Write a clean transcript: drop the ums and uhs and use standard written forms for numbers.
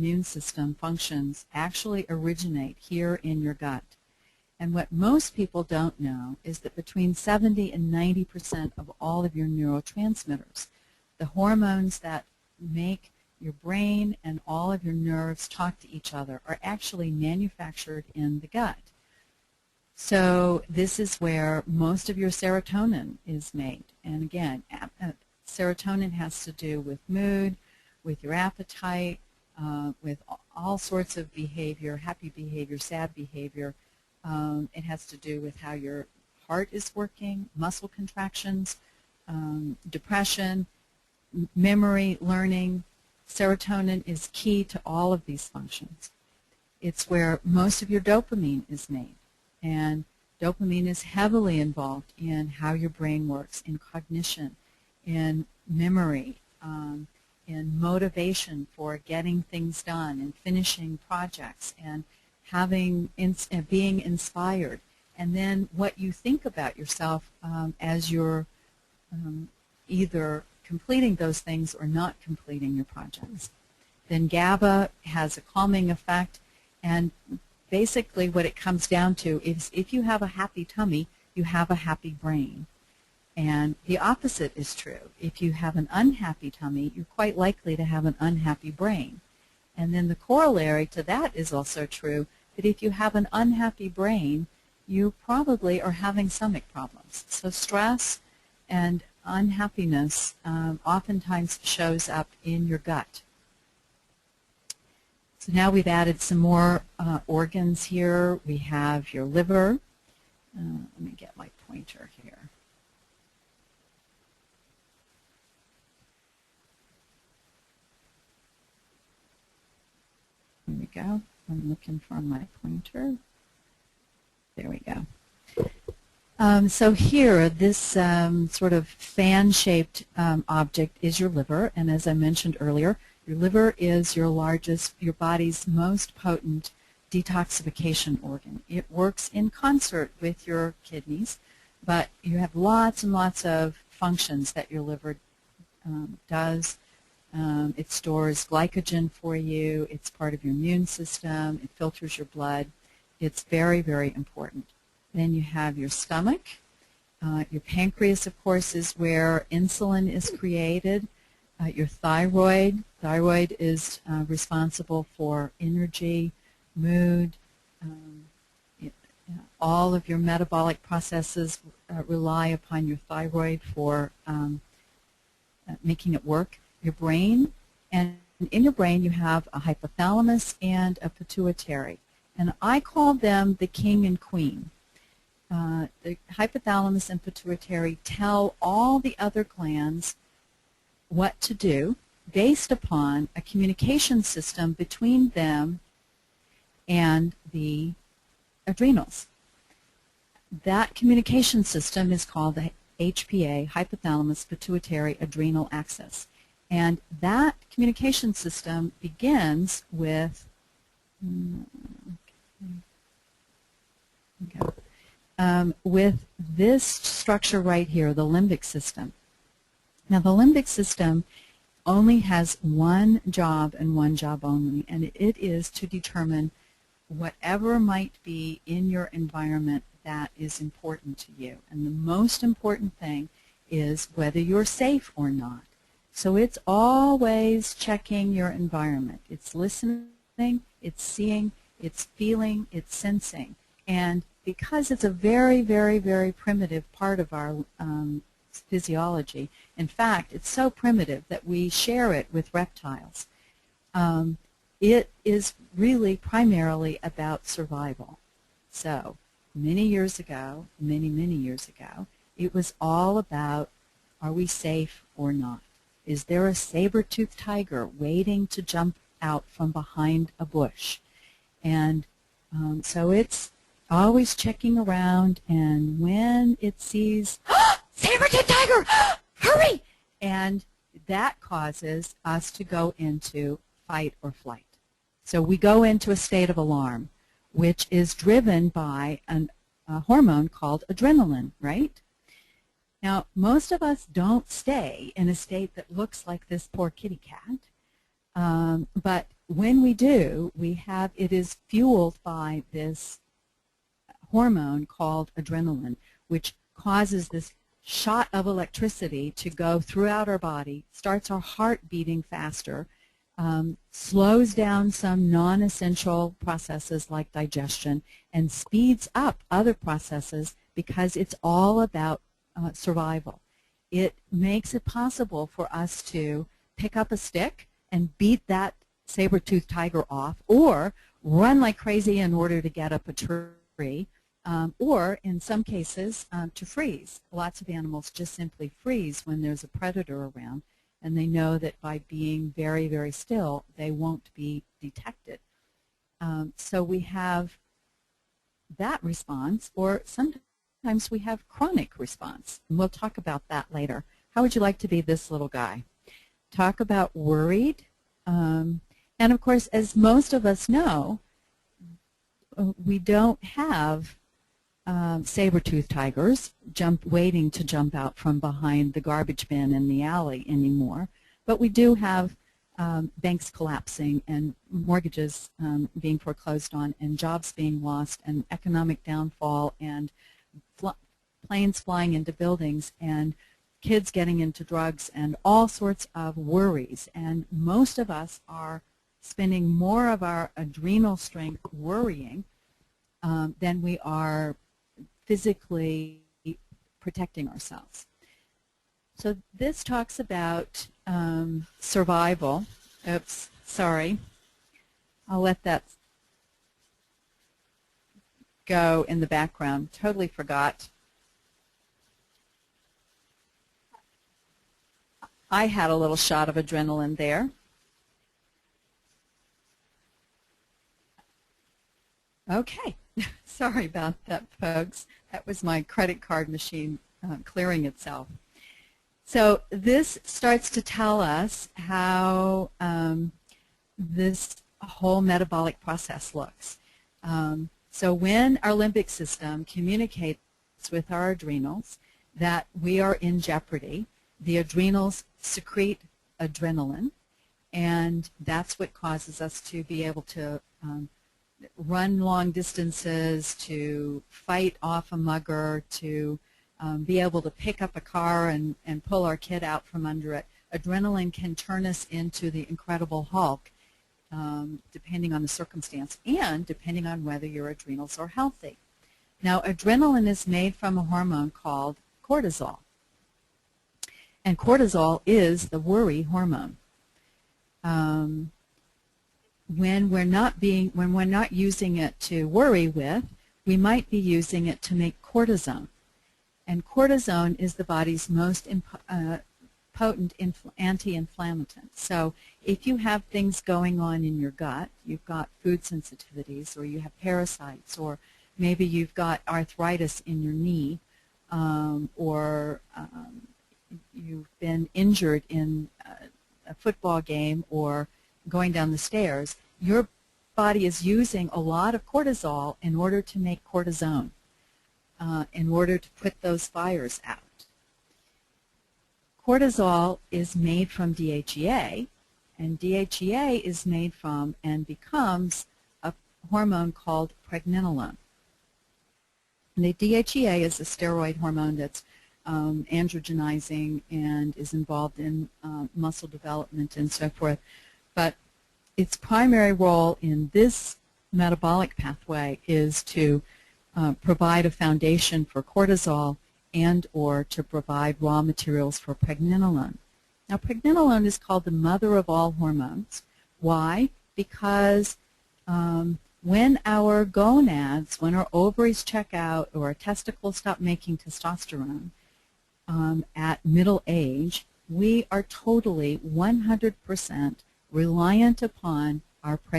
immune system functions actually originate here in your gut. And what most people don't know is that between 70 and 90% of all of your neurotransmitters, the hormones that make your brain and all of your nerves talk to each other, are actually manufactured in the gut. So this is where most of your serotonin is made. And again, serotonin has to do with mood, with your appetite, with all sorts of behavior, happy behavior, sad behavior. It has to do with how your heart is working, muscle contractions, depression, memory, learning. Serotonin is key to all of these functions. It's where most of your dopamine is made. And dopamine is heavily involved in how your brain works, in cognition, in memory, in motivation for getting things done and finishing projects and being inspired. And then what you think about yourself as you're either completing those things or not completing your projects. Then GABA has a calming effect, and basically what it comes down to is if you have a happy tummy, you have a happy brain. And the opposite is true. If you have an unhappy tummy, you're quite likely to have an unhappy brain. And then the corollary to that is also true, that if you have an unhappy brain, you probably are having stomach problems. So stress and unhappiness oftentimes shows up in your gut. So now we've added some more organs here. We have your liver. Let me get my pointer here. There we go. I'm looking for my pointer. There we go. So here, this sort of fan-shaped object is your liver, and as I mentioned earlier, your liver is your body's most potent detoxification organ. It works in concert with your kidneys, but you have lots and lots of functions that your liver does. It stores glycogen for you. It's part of your immune system. It filters your blood. It's very, very important. Then you have your stomach. Your pancreas, of course, is where insulin is created. Your thyroid. Thyroid is responsible for energy, mood. All of your metabolic processes rely upon your thyroid for making it work. Your brain, and in your brain you have a hypothalamus and a pituitary. And I call them the king and queen. The hypothalamus and pituitary tell all the other glands what to do based upon a communication system between them and the adrenals. That communication system is called the HPA, hypothalamus pituitary adrenal axis. And that communication system begins with this structure right here, the limbic system. Now, the limbic system only has one job and one job only, and it is to determine whatever might be in your environment that is important to you. And the most important thing is whether you're safe or not. So it's always checking your environment. It's listening, it's seeing, it's feeling, it's sensing. And because it's a very, very, very primitive part of our physiology, in fact, it's so primitive that we share it with reptiles. It is really primarily about survival. So many years ago, many years ago, it was all about, are we safe or not? Is there a saber-toothed tiger waiting to jump out from behind a bush? And so it's always checking around, and when it sees, saber-toothed tiger, hurry! And that causes us to go into fight or flight. So we go into a state of alarm, which is driven by a hormone called adrenaline, right? Now, most of us don't stay in a state that looks like this poor kitty cat, but when we do, it is fueled by this hormone called adrenaline, which causes this shot of electricity to go throughout our body, starts our heart beating faster, slows down some non-essential processes like digestion, and speeds up other processes because it's all about survival. It makes it possible for us to pick up a stick and beat that saber-toothed tiger off, or run like crazy in order to get up a tree, or in some cases to freeze. Lots of animals just simply freeze when there's a predator around, and they know that by being very, very still, they won't be detected. So we have that response, or sometimes we have chronic response. And we'll talk about that later. How would you like to be this little guy? Talk about worried. And of course, as most of us know, we don't have saber-toothed tigers waiting to jump out from behind the garbage bin in the alley anymore. But we do have banks collapsing and mortgages being foreclosed on and jobs being lost and economic downfall and planes flying into buildings and kids getting into drugs and all sorts of worries. And most of us are spending more of our adrenal strength worrying than we are physically protecting ourselves. So this talks about survival. Oops, sorry. I'll let that go in the background. Totally forgot. I had a little shot of adrenaline there. Okay, sorry about that, folks. That was my credit card machine clearing itself. So this starts to tell us how this whole metabolic process looks. So when our limbic system communicates with our adrenals that we are in jeopardy, the adrenals secrete adrenaline, and that's what causes us to be able to run long distances, to fight off a mugger, to be able to pick up a car and pull our kid out from under it. Adrenaline can turn us into the Incredible Hulk, depending on the circumstance and depending on whether your adrenals are healthy. Now, adrenaline is made from a hormone called cortisol. And cortisol is the worry hormone. When we're not using it to worry with, we might be using it to make cortisone. And cortisone is the body's most potent anti-inflammatory. So if you have things going on in your gut, you've got food sensitivities, or you have parasites, or maybe you've got arthritis in your knee, or you've been injured in a football game or going down the stairs, your body is using a lot of cortisol in order to make cortisone, in order to put those fires out. Cortisol is made from DHEA, and DHEA is made from and becomes a hormone called pregnenolone. And the DHEA is a steroid hormone that's androgenizing and is involved in muscle development and so forth. But its primary role in this metabolic pathway is to provide a foundation for cortisol and or to provide raw materials for pregnenolone. Now, pregnenolone is called the mother of all hormones. Why? Because when our gonads, when our ovaries check out or our testicles stop making testosterone at middle age, we are totally 100% reliant upon our pregnancy.